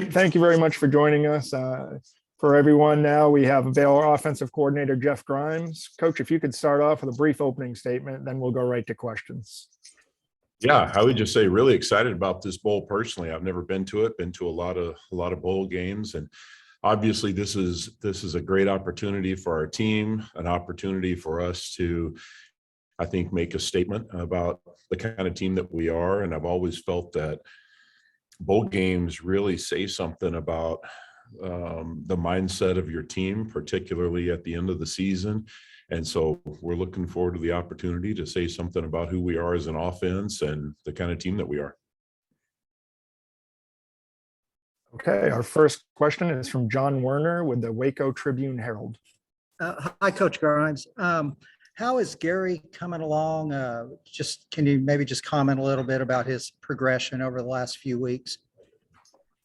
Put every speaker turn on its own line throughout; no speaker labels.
Great. Thank you very much for joining us. For everyone now, we have Baylor offensive coordinator Jeff Grimes. Coach, if you could start off with a brief opening statement, then we'll go right to questions.
Yeah, I would just say really excited about this bowl personally. I've never been to it, been to a lot of bowl games, and obviously this is a great opportunity for our team, an opportunity for us to, I think, make a statement about the kind of team that we are. And I've always felt that bowl games really say something about the mindset of your team, particularly at the end of the season. And so we're looking forward to the opportunity to say something about who we are as an offense and the kind of team that we are.
Okay, our first question is from John Werner with the Waco Tribune Herald.
Hi, Coach Grimes. How is Gary coming along? Can you maybe just comment a little bit about his progression over the last few weeks?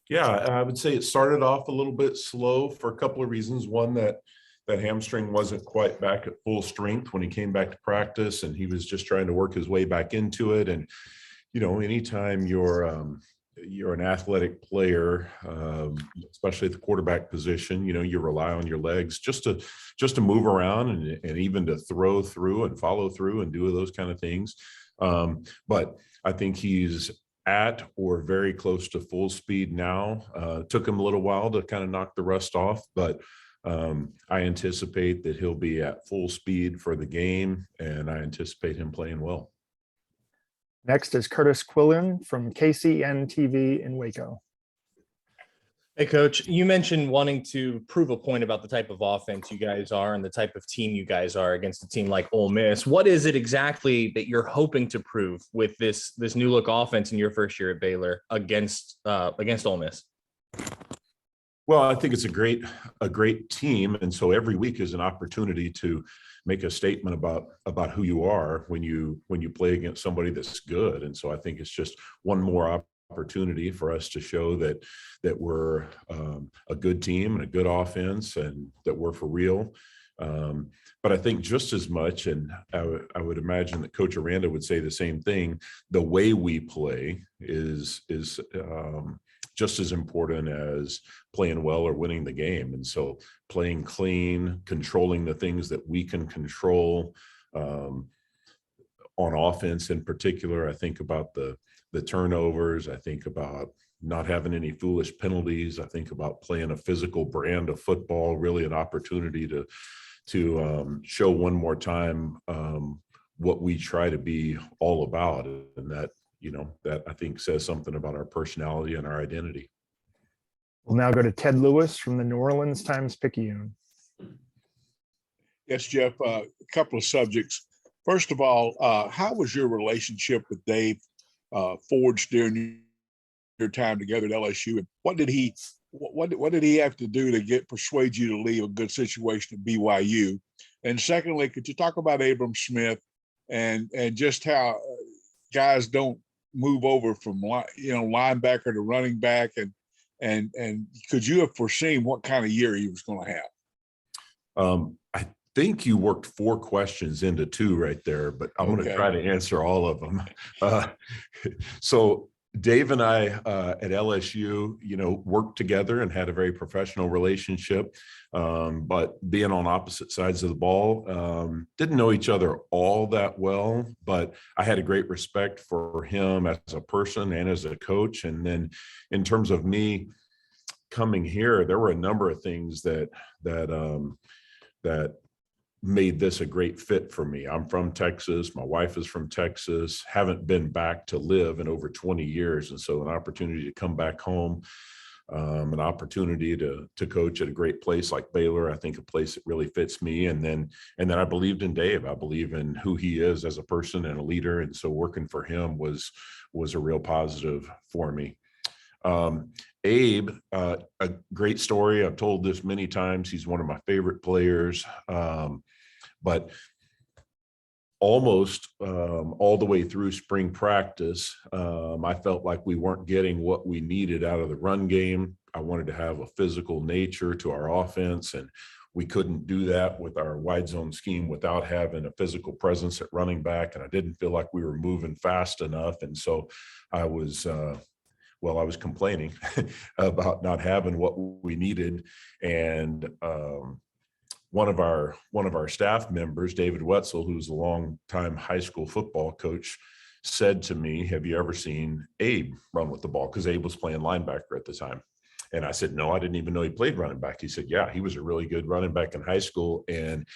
Yeah, I would say it started off a little bit slow for a couple of reasons. One, that hamstring wasn't quite back at full strength when he came back to practice, and he was just trying to work his way back into it. And, you know, anytime you're an athletic player, especially at the quarterback position, you know, you rely on your legs just to move around and even to throw through and follow through and do those kind of things. But I think he's at or very close to full speed now. Took him a little while to kind of knock the rust off, but I anticipate that he'll be at full speed for the game, and I anticipate him playing well.
Next is Curtis Quillen from KCNTV in Waco.
Hey, Coach, you mentioned wanting to prove a point about the type of offense you guys are and the type of team you guys are against a team like Ole Miss. What is it exactly that you're hoping to prove with this new look offense in your first year at Baylor against Ole Miss?
Well, I think it's a great team, and so every week is an opportunity to make a statement about who you are when you play against somebody that's good. And so I think it's just one more opportunity for us to show that we're a good team and a good offense, and that we're for real. But I think just as much, and I would imagine that Coach Aranda would say the same thing, the way we play is just as important as playing well or winning the game. And so playing clean, controlling the things that we can control on offense in particular. I think about the turnovers. I think about not having any foolish penalties. I think about playing a physical brand of football, really an opportunity to show one more time what we try to be all about. And that, you know, that I think says something about our personality and our identity.
We'll now go to Ted Lewis from the New Orleans Times-Picayune.
Yes, Jeff, a couple of subjects. First of all, how was your relationship with Dave forged during your time together at LSU? And what did he have to do to persuade you to leave a good situation at BYU? And secondly, could you talk about Abram Smith and just how guys don't move over from linebacker to running back, and could you have foreseen what kind of year he was going to have?
I think you worked 4 questions into 2 right there, but I'm going to try to answer all of them. So Dave and I at LSU, you know, worked together and had a very professional relationship, but being on opposite sides of the ball, didn't know each other all that well, but I had a great respect for him as a person and as a coach. And then in terms of me coming here, there were a number of things that made this a great fit for me. I'm from Texas. My wife is from Texas. Haven't been back to live in over 20 years. And so an opportunity to come back home, an opportunity to coach at a great place like Baylor, I think a place that really fits me. And then I believed in Dave. I believe in who he is as a person and a leader. And so working for him was a real positive for me. Abe, a great story. I've told this many times. He's one of my favorite players. But almost all the way through spring practice, I felt like we weren't getting what we needed out of the run game. I wanted to have a physical nature to our offense, and we couldn't do that with our wide zone scheme without having a physical presence at running back. And I didn't feel like we were moving fast enough. And so I was well, I was complaining about not having what we needed. And one of our staff members, David Wetzel, who's a longtime high school football coach, said to me, have you ever seen Abe run with the ball? Because Abe was playing linebacker at the time. And I said, no, I didn't even know he played running back. He said, yeah, he was a really good running back in high school. And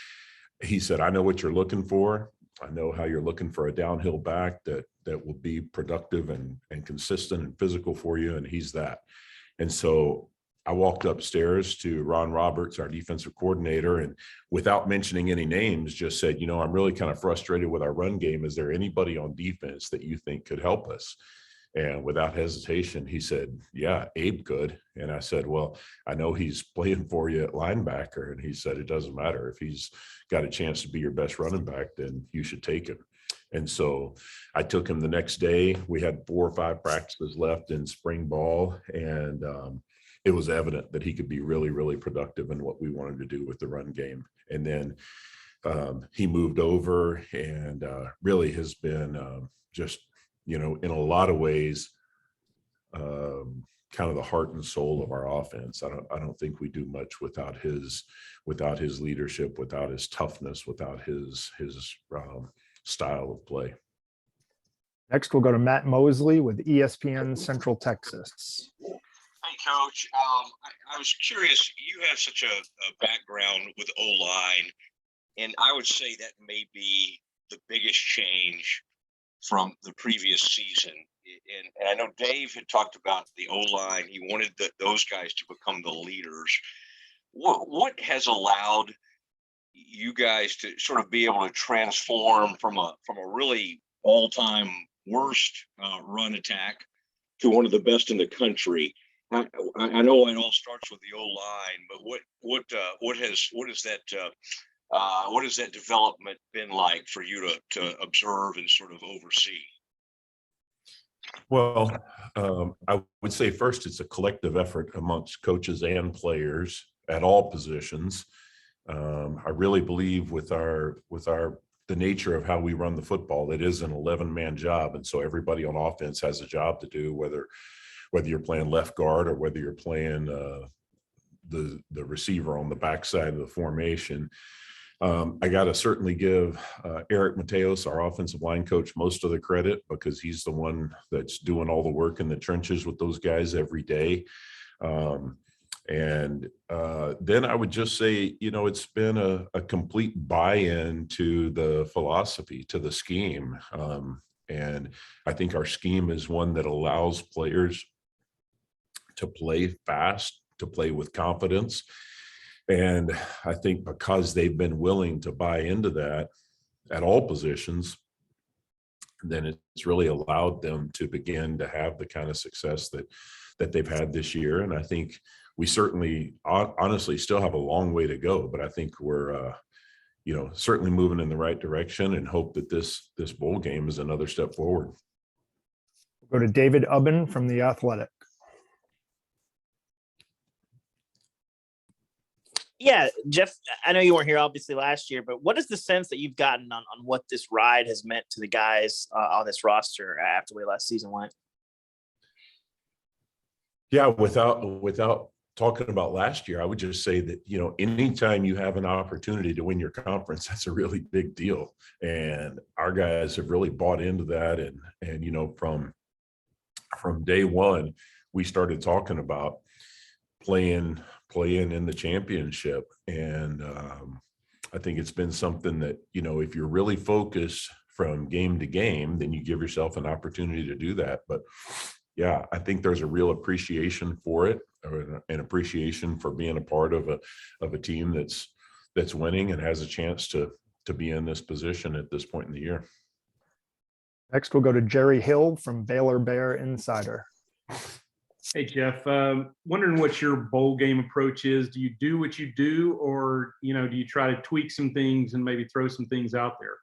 he said, I know what you're looking for. I know how you're looking for a downhill back that will be productive and consistent and physical for you. And he's that. And so I walked upstairs to Ron Roberts, our defensive coordinator, and without mentioning any names, just said, I'm really kind of frustrated with our run game. Is there anybody on defense that you think could help us? And without hesitation, he said, yeah, Abe could. And I said, well, I know he's playing for you at linebacker. And he said, it doesn't matter. If he's got a chance to be your best running back, then you should take him. And so I took him the next day. We had 4 or 5 practices left in spring ball. And it was evident that he could be really, really productive in what we wanted to do with the run game. And then he moved over and really has been just, in a lot of ways, kind of the heart and soul of our offense. I don't think we do much without his leadership, without his toughness, without his style of play.
Next, we'll go to Matt Mosley with ESPN Central Texas.
Hey, Coach. I was curious. You have such a background with O-line, and I would say that may be the biggest change from the previous season. And I know Dave had talked about the O-line. He wanted those guys to become the leaders. What has allowed you guys to sort of be able to transform from a really all-time worst run attack to one of the best in the country? I know it all starts with the O-line, but what has that development been like for you to observe and sort of oversee?
Well, I would say first, it's a collective effort amongst coaches and players at all positions. I really believe with the nature of how we run the football, it is an 11-man job, and so everybody on offense has a job to do, whether you're playing left guard or whether you're playing the receiver on the backside of the formation. I got to certainly give Eric Mateos, our offensive line coach, most of the credit, because he's the one that's doing all the work in the trenches with those guys every day. And then I would just say, it's been a complete buy-in to the philosophy, to the scheme. And I think our scheme is one that allows players to play fast, to play with confidence. And I think because they've been willing to buy into that at all positions, then it's really allowed them to begin to have the kind of success that they've had this year. And I think we certainly, honestly, still have a long way to go, but I think we're, certainly moving in the right direction, and hope that this bowl game is another step forward.
We'll go to David Ubben from The Athletic.
Yeah, Jeff, I know you weren't here obviously last year, but what is the sense that you've gotten on what this ride has meant to the guys on this roster after the way last season went?
Yeah, without talking about last year, I would just say that, anytime you have an opportunity to win your conference, that's a really big deal. And our guys have really bought into that. And from day one, we started talking about playing in the championship. And I think it's been something that, if you're really focused from game to game, then you give yourself an opportunity to do that. But yeah, I think there's a real appreciation for it, or an appreciation for being a part of a team that's winning and has a chance to be in this position at this point in the year.
Next, we'll go to Jerry Hill from Baylor Bear Insider.
Hey, Jeff, wondering what your bowl game approach is. Do you do what you do, or, do you try to tweak some things and maybe throw some things out there?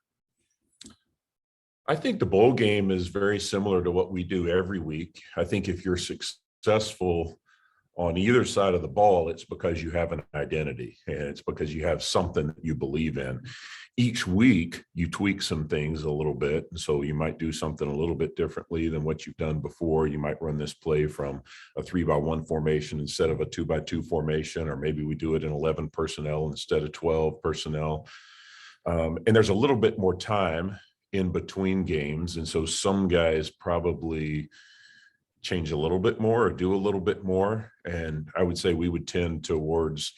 I think the bowl game is very similar to what we do every week. I think if you're successful on either side of the ball, it's because you have an identity, and it's because you have something that you believe in. each week you tweak some things a little bit. And so you might do something a little bit differently than what you've done before. You might run this play from a 3-by-1 formation instead of a 2-by-2 formation, or maybe we do it in 11 personnel instead of 12 personnel. And there's a little bit more time in between games. And so some guys probably change a little bit more or do a little bit more. And I would say we would tend towards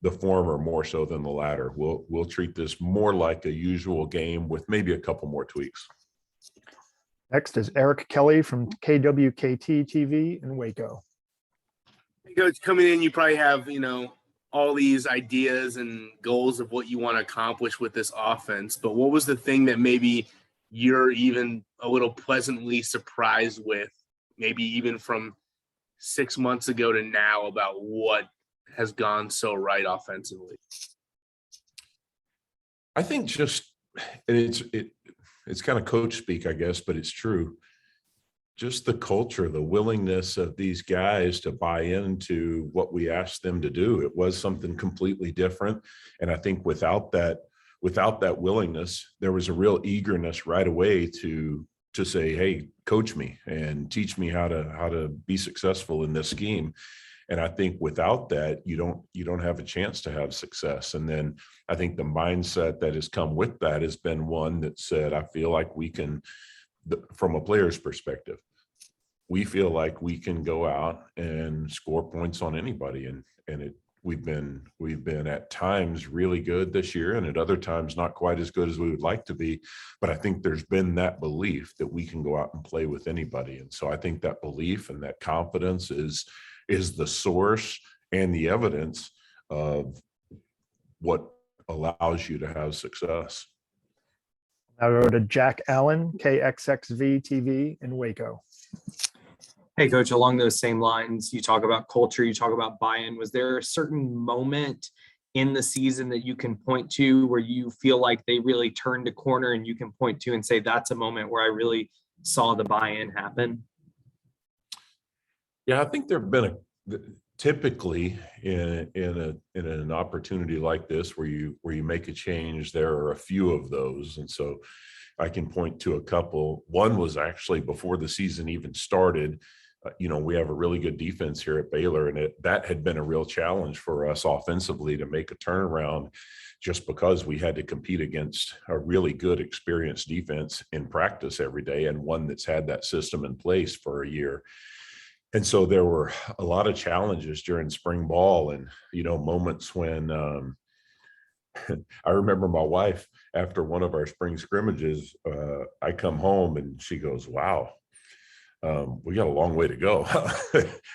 the former more so than the latter. We'll treat this more like a usual game with maybe a couple more tweaks.
Next is Eric Kelly from KWKT TV in Waco.
Hey, Coach, coming in, you probably have, all these ideas and goals of what you want to accomplish with this offense. But what was the thing that maybe you're even a little pleasantly surprised with, maybe even from 6 months ago to now, about what has gone so right offensively?
I think just, and it's kind of coach speak, I guess, but it's true. Just the culture, the willingness of these guys to buy into what we asked them to do. It was something completely different. And I think without that willingness, there was a real eagerness right away to say, hey, coach me and teach me how to be successful in this scheme. And I think without that, you don't have a chance to have success. And then I think the mindset that has come with that has been one that said, I feel like we can, from a player's perspective, we feel like we can go out and score points on anybody. And we've been at times really good this year, and at other times not quite as good as we would like to be. But I think there's been that belief that we can go out and play with anybody. And so I think that belief and that confidence is the source and the evidence of what allows you to have success.
Now go to Jack Allen, KXXV TV in Waco.
Hey, Coach, along those same lines, you talk about culture, you talk about buy-in. Was there a certain moment in the season that you can point to where you feel like they really turned a corner and you can point to and say, that's a moment where I really saw the buy-in happen?
Yeah, I think there have been typically in an opportunity like this where you make a change, there are a few of those. And so I can point to a couple. One was actually before the season even started. We have a really good defense here at Baylor, and that had been a real challenge for us offensively to make a turnaround, just because we had to compete against a really good, experienced defense in practice every day, and one that's had that system in place for a year. And so there were a lot of challenges during spring ball, and moments when I remember my wife, after one of our spring scrimmages, I come home and she goes, "Wow, we got a long way to go."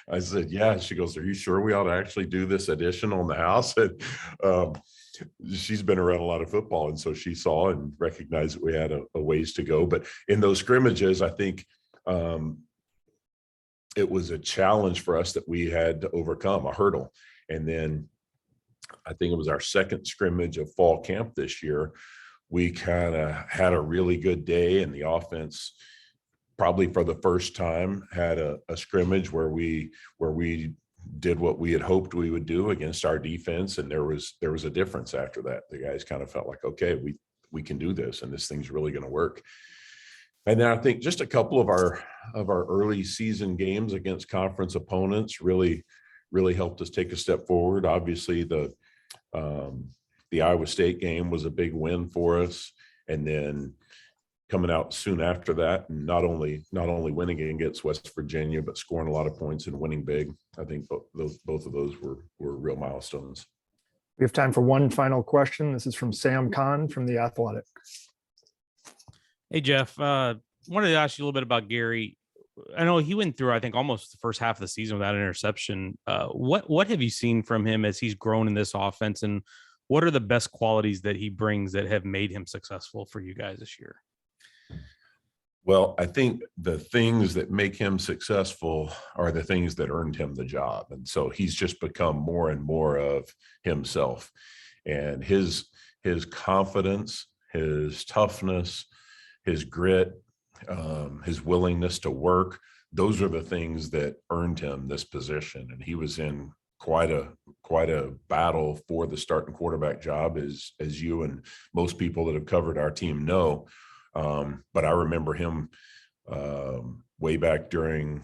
I said, "Yeah." She goes, "Are you sure we ought to actually do this addition on the house?" And she's been around a lot of football, and so she saw and recognized that we had a ways to go. But in those scrimmages, I think it was a challenge for us that we had to overcome, a hurdle. And then I think it was our second scrimmage of fall camp this year. We kind of had a really good day, and the offense probably for the first time had a scrimmage where we did what we had hoped we would do against our defense. And there was a difference after that. The guys kind of felt like, okay, we can do this, and this thing's really going to work. And then I think just a couple of our early season games against conference opponents really helped us take a step forward. Obviously, the Iowa State game was a big win for us, and then coming out soon after that, and not only winning against West Virginia, but scoring a lot of points and winning big. I think both of those were real milestones.
We have time for one final question. This is from Sam Kahn from The Athletic.
Hey, Jeff, wanted to ask you a little bit about Gary. I know he went through, I think, almost the first half of the season without an interception. What have you seen from him as he's grown in this offense, and what are the best qualities that he brings that have made him successful for you guys this year?
Well, I think the things that make him successful are the things that earned him the job. And so he's just become more and more of himself, and his confidence, his toughness, his grit, his willingness to work. Those are the things that earned him this position. And he was in quite a battle for the starting quarterback job, as you and most people that have covered our team know. But I remember him way back during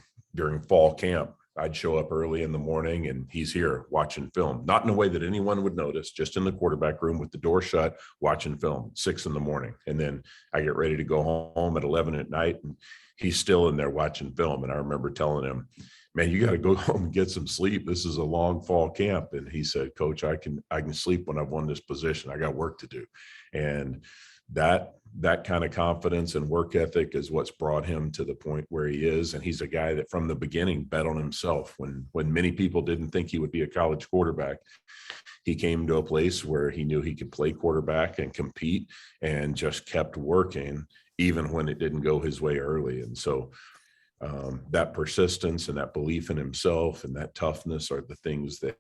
fall camp. I'd show up early in the morning and he's here watching film, not in a way that anyone would notice, just in the quarterback room with the door shut, watching film, 6 a.m. And then I get ready to go home at 11 at night and he's still in there watching film. And I remember telling him, man, you got to go home and get some sleep. This is a long fall camp. And he said, Coach, I can sleep when I've won this position. I got work to do. And that kind of confidence and work ethic is what's brought him to the point where he is. And he's a guy that from the beginning bet on himself. When many people didn't think he would be a college quarterback, he came to a place where he knew he could play quarterback and compete, and just kept working even when it didn't go his way early. And so that persistence and that belief in himself and that toughness are the things that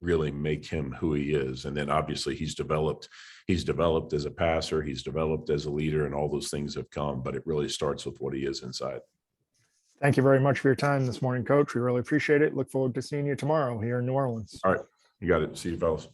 really make him who he is. And then obviously he's developed as a passer, he's developed as a leader, and all those things have come, but it really starts with what he is inside.
Thank you very much for your time this morning, Coach. We really appreciate it. Look forward to seeing you tomorrow here in New Orleans.
All right, you got it. See you, fellas.